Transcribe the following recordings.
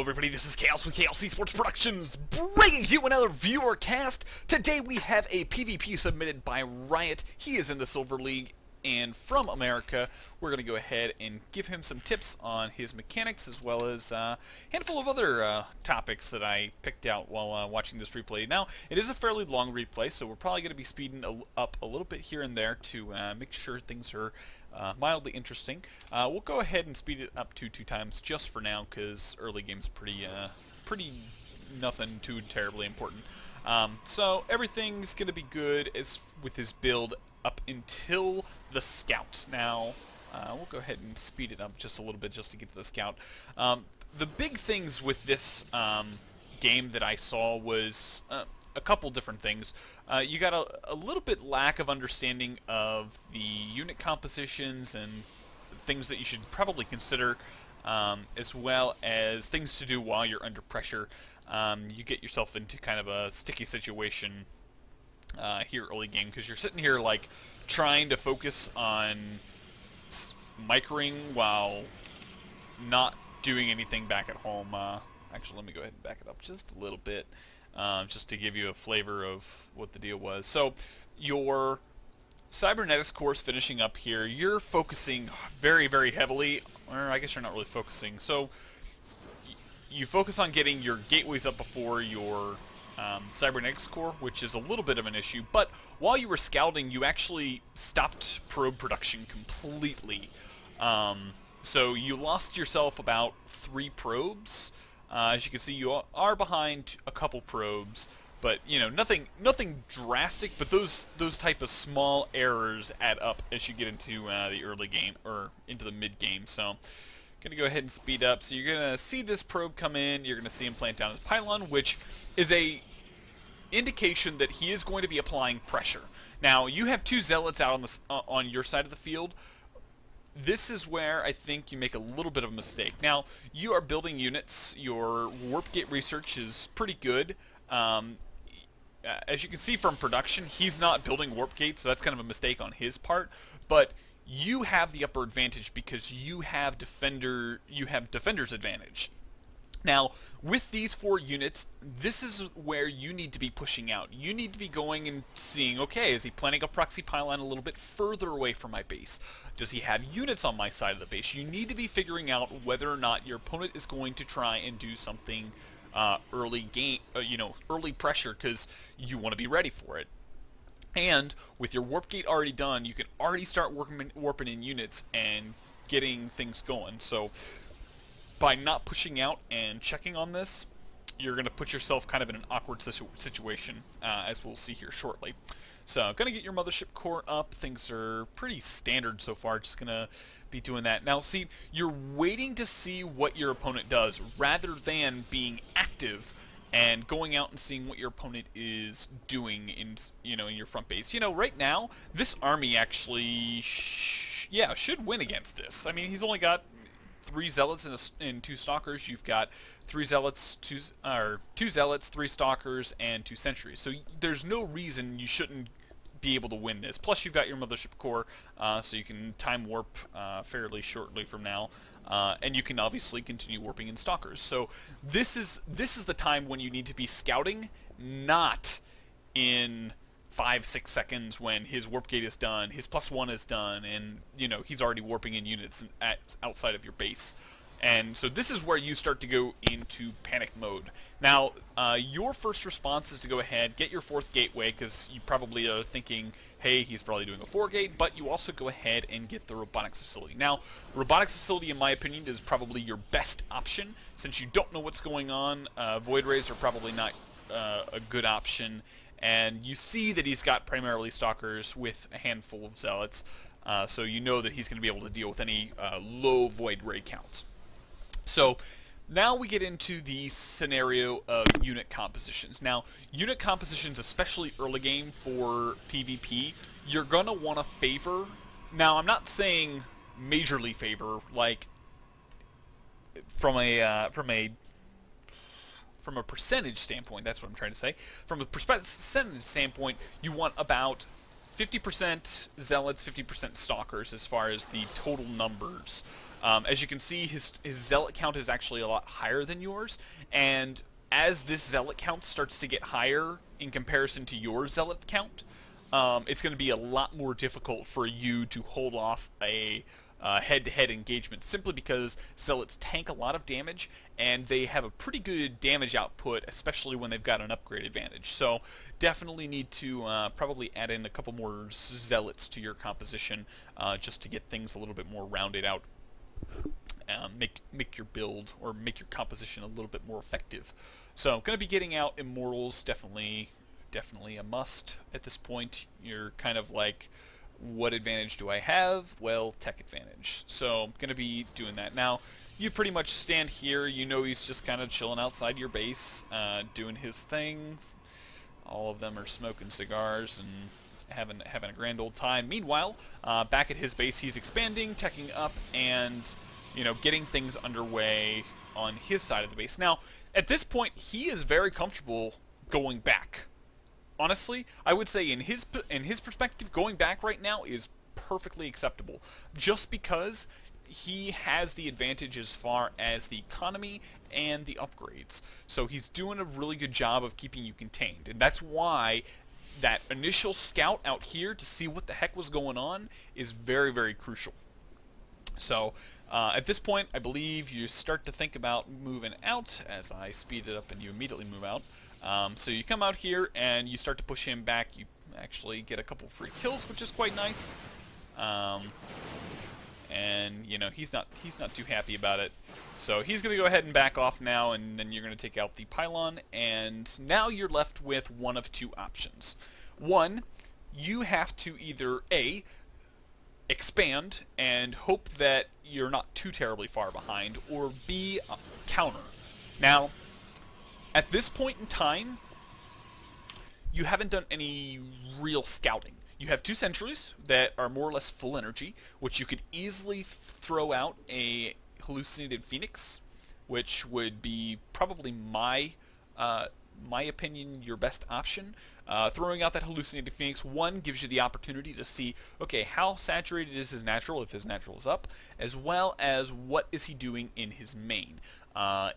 everybody, this is Chaos with Chaos Esports Productions, bringing you another viewer cast. Today we have a PvP submitted by Riot. He is in the Silver League, and from America, we're going to go ahead and give him some tips on his mechanics, as well as a handful of other topics that I picked out while watching this replay. Now, it is a fairly long replay, so we're probably going to be speeding up a little bit here and there to make sure things are mildly interesting. We'll go ahead and speed it up to 2 times just for now, because early game's pretty nothing too terribly important. So everything's going to be good as with his build up until the scout. Now, we'll go ahead and speed it up just a little bit just to get to the scout. The big things with this game that I saw was a couple different things. You got a little bit lack of understanding of the unit compositions and things that you should probably consider, as well as things to do while you're under pressure. You get yourself into kind of a sticky situation here early game, because you're sitting here like trying to focus on microing while not doing anything back at home. Actually, let me go ahead and back it up just a little bit, just to give you a flavor of what the deal was. So your cybernetics course finishing up here, you're focusing very, very heavily, or I guess you're not really focusing. So you focus on getting your gateways up before your cybernetics core, which is a little bit of an issue, but while you were scouting, you actually stopped probe production completely. So you lost yourself about 3 probes. As you can see, you are behind a couple probes, but you know, nothing drastic, but those type of small errors add up as you get into the early game, or into the mid game. So gonna go ahead and speed up. So you're gonna see this probe come in, you're gonna see him plant down his pylon, which is a indication that he is going to be applying pressure. Now, you have 2 zealots out on your side of the field. This is where I think you make a little bit of a mistake. Now, you are building units. Your warp gate research is pretty good. As you can see from production, he's not building warp gates, so that's kind of a mistake on his part. But you have the upper advantage because you have defender's advantage. Now, with these 4 units, this is where you need to be pushing out. You need to be going and seeing, okay, is he planting a proxy pylon a little bit further away from my base? Does he have units on my side of the base? You need to be figuring out whether or not your opponent is going to try and do something early game, early pressure, because you want to be ready for it. And with your warp gate already done, you can already start warping in units and getting things going. So by not pushing out and checking on this, you're going to put yourself kind of in an awkward situation, as we'll see here shortly. So, going to get your mothership core up. Things are pretty standard so far. Just going to be doing that. Now, see, you're waiting to see what your opponent does, rather than being active and going out and seeing what your opponent is doing in your front base. You know, right now, this army actually, should win against this. I mean, he's only got 3 zealots and 2 stalkers. You've got 3 zealots, 2 zealots, 3 stalkers, and 2 sentries. So there's no reason you shouldn't be able to win this. Plus, you've got your mothership core, so you can time warp fairly shortly from now, and you can obviously continue warping in stalkers. So this is the time when you need to be scouting, not in 5-6 seconds when his warp gate is done, his +1 is done, and he's already warping in units outside of your base. And so this is where you start to go into panic mode. Now, your first response is to go ahead, get your 4th gateway, because you probably are thinking, hey, he's probably doing a 4 gate, but you also go ahead and get the robotics facility. Now, robotics facility, in my opinion, is probably your best option. Since you don't know what's going on, void rays are probably not a good option. And you see that he's got primarily stalkers with a handful of zealots, so you know that he's going to be able to deal with any low void ray counts. So now we get into the scenario of unit compositions. Now, unit compositions, especially early game for PvP, you're going to want to favor. Now, I'm not saying majorly favor, like from a percentage standpoint. That's what I'm trying to say. From a percentage standpoint, you want about 50% zealots, 50% stalkers as far as the total numbers. As you can see, his zealot count is actually a lot higher than yours, and as this zealot count starts to get higher in comparison to your zealot count, it's going to be a lot more difficult for you to hold off a head-to-head engagement, simply because zealots tank a lot of damage and they have a pretty good damage output, especially when they've got an upgrade advantage. So definitely need to probably add in a couple more zealots to your composition just to get things a little bit more rounded out. Make your build or make your composition a little bit more effective. So going to be getting out immortals, definitely a must at this point. You're kind of like, what advantage do I have? Well, tech advantage. So I'm going to be doing that. Now, you pretty much stand here. You know he's just kind of chilling outside your base, doing his things. All of them are smoking cigars and having a grand old time. Meanwhile, back at his base, he's expanding, teching up, and getting things underway on his side of the base. Now, at this point, he is very comfortable going back. Honestly, I would say in his perspective, going back right now is perfectly acceptable, just because he has the advantage as far as the economy and the upgrades. So he's doing a really good job of keeping you contained, and that's why that initial scout out here to see what the heck was going on is very, very crucial. So at this point, I believe you start to think about moving out. As I speed it up and you immediately move out. So you come out here and you start to push him back. You actually get a couple free kills, which is quite nice. And he's not too happy about it. So he's going to go ahead and back off now, and then you're going to take out the pylon, and now you're left with one of two options. One, you have to either A, expand and hope that you're not too terribly far behind, or B, counter. Now, at this point in time, you haven't done any real scouting. You have two sentries that are more or less full energy, which you could easily throw out a hallucinated phoenix, which would be probably my opinion, your best option. Throwing out that hallucinated phoenix, one, gives you the opportunity to see, okay, how saturated is his natural, if his natural is up, as well as what is he doing in his main.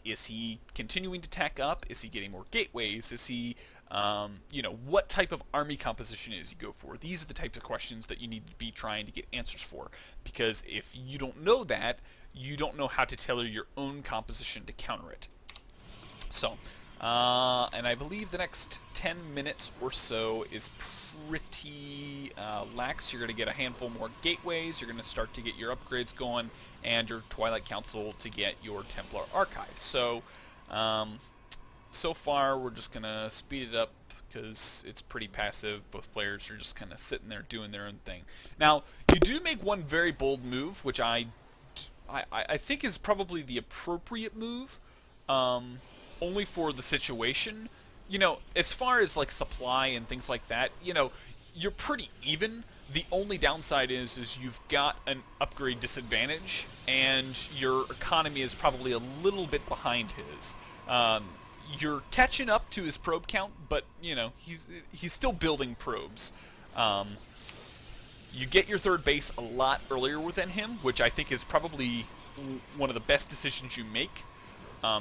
Is he continuing to tack up? Is he getting more gateways? Is he, what type of army composition is he go for? These are the types of questions that you need to be trying to get answers for, because if you don't know that, you don't know how to tailor your own composition to counter it. So, and I believe the next 10 minutes or so is pretty lax. You're going to get a handful more gateways, you're going to start to get your upgrades going, and your Twilight Council to get your Templar Archives. So, so far we're just going to speed it up because it's pretty passive. Both players are just kind of sitting there doing their own thing. Now, you do make one very bold move, which I think is probably the appropriate move, only for the situation. As far as like supply and things like that, you're pretty even. The only downside is you've got an upgrade disadvantage, and your economy is probably a little bit behind his. You're catching up to his probe count, but he's still building probes. You get your third base a lot earlier than him, which I think is probably one of the best decisions you make,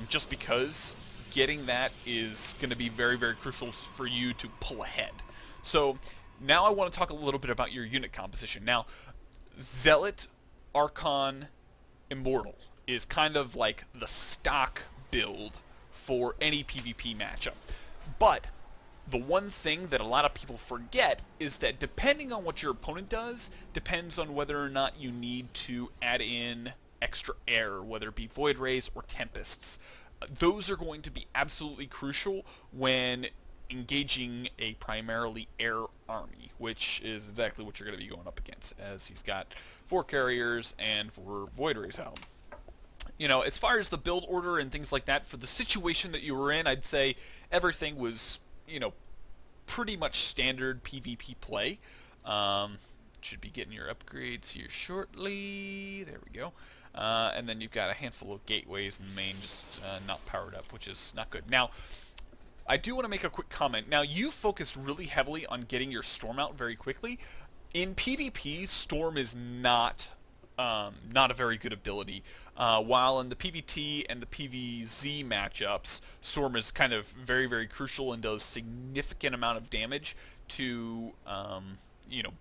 just because getting that is going to be very, very crucial for you to pull ahead. So now I want to talk a little bit about your unit composition. Now, Zealot, Archon, Immortal is kind of like the stock build for any PvP matchup. But the one thing that a lot of people forget is that depending on what your opponent does, depends on whether or not you need to add in extra air, whether it be Void Rays or Tempests. Those are going to be absolutely crucial when engaging a primarily air army, which is exactly what you're going to be going up against, as he's got 4 carriers and 4 Void Rays out. As far as the build order and things like that, for the situation that you were in, I'd say everything was, pretty much standard PvP play. Should be getting your upgrades here shortly. There we go. And then you've got a handful of gateways in the main just not powered up, which is not good. Now, I do want to make a quick comment. Now, you focus really heavily on getting your Storm out very quickly. In PvP, Storm is not not a very good ability. While in the PvT and the PvZ matchups, Storm is kind of very, very crucial and does significant amount of damage to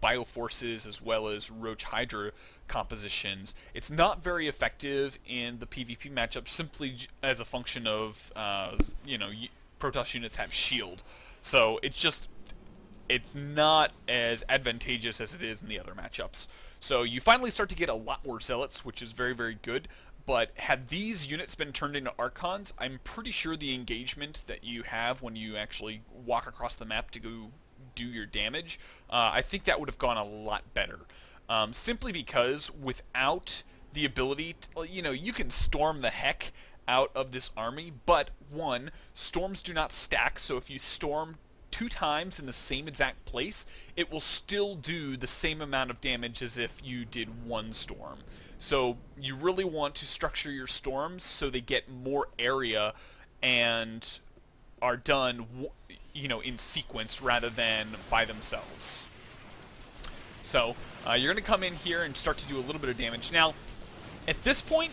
bioforces as well as Roach Hydra compositions. It's not very effective in the PvP matchup simply as a function of Protoss units have shield, so it's not as advantageous as it is in the other matchups. So you finally start to get a lot more Zealots, which is very, very good. But had these units been turned into Archons, I'm pretty sure the engagement that you have when you actually walk across the map to go do your damage, I think that would have gone a lot better. Simply because without the ability, you can storm the heck out of this army, but one, storms do not stack, so if you storm 2 times in the same exact place, it will still do the same amount of damage as if you did 1 storm. So you really want to structure your storms so they get more area and are done, in sequence rather than by themselves. So you're going to come in here and start to do a little bit of damage. Now, at this point,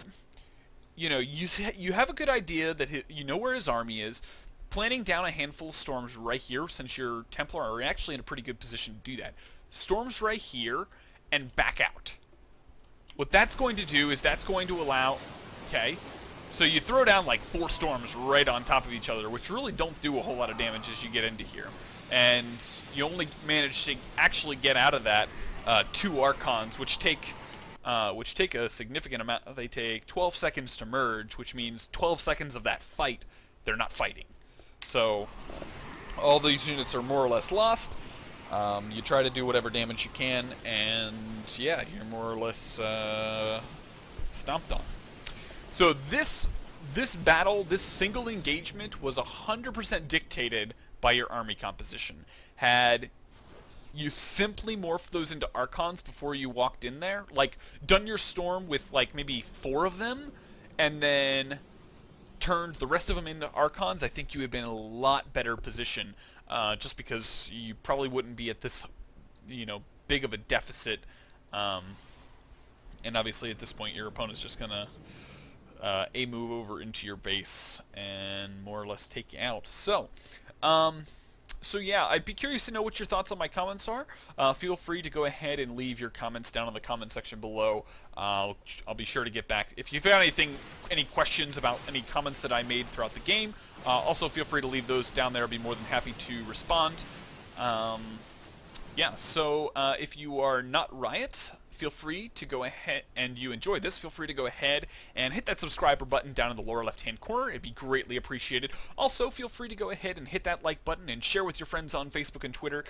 you have a good idea that you know where his army is. Planning down a handful of storms right here, since your Templar are actually in a pretty good position to do that. Storms right here, and back out. What that's going to do is that's going to allow... Okay, so you throw down like 4 storms right on top of each other, which really don't do a whole lot of damage as you get into here. And you only manage to actually get out of that 2 Archons, which take a significant amount. They take 12 seconds to merge, which means 12 seconds of that fight, they're not fighting. So all these units are more or less lost. You try to do whatever damage you can, and yeah, you're more or less stomped on. So this battle, this single engagement, was 100% dictated by your army composition. Had you simply morphed those into Archons before you walked in there, like done your storm with like maybe 4 of them, and then turned the rest of them into Archons, I think you would have been in a lot better position, just because you probably wouldn't be at this, big of a deficit, and obviously at this point your opponent's just gonna move over into your base and more or less take you out. So yeah, I'd be curious to know what your thoughts on my comments are. Feel free to go ahead and leave your comments down in the comment section below. I'll be sure to get back. If you've got any questions about any comments that I made throughout the game, also feel free to leave those down there. I'll be more than happy to respond. Yeah, so if you are not Riot, feel free to go ahead, and you enjoyed this, feel free to go ahead and hit that subscriber button down in the lower left hand corner. It'd be greatly appreciated. Also, feel free to go ahead and hit that like button and share with your friends on Facebook and Twitter.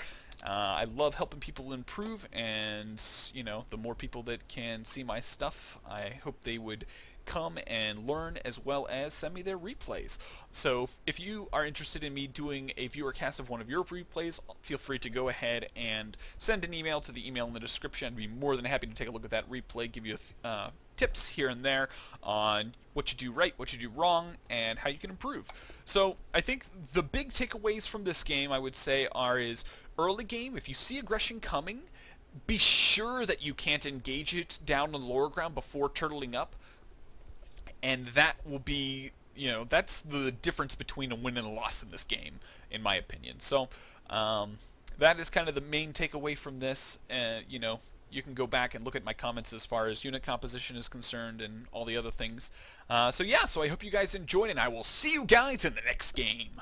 I love helping people improve, and the more people that can see my stuff, I hope they would come and learn, as well as send me their replays. So if you are interested in me doing a viewer cast of one of your replays, feel free to go ahead and send an email to the email in the description. I'd be more than happy to take a look at that replay, give you tips here and there on what you do right, what you do wrong, and how you can improve. So I think the big takeaways from this game, I would say, is early game, if you see aggression coming, be sure that you can't engage it down on the lower ground before turtling up. And that will be, that's the difference between a win and a loss in this game, in my opinion. So that is kind of the main takeaway from this. You can go back and look at my comments as far as unit composition is concerned and all the other things. So yeah, so I hope you guys enjoyed, and I will see you guys in the next game.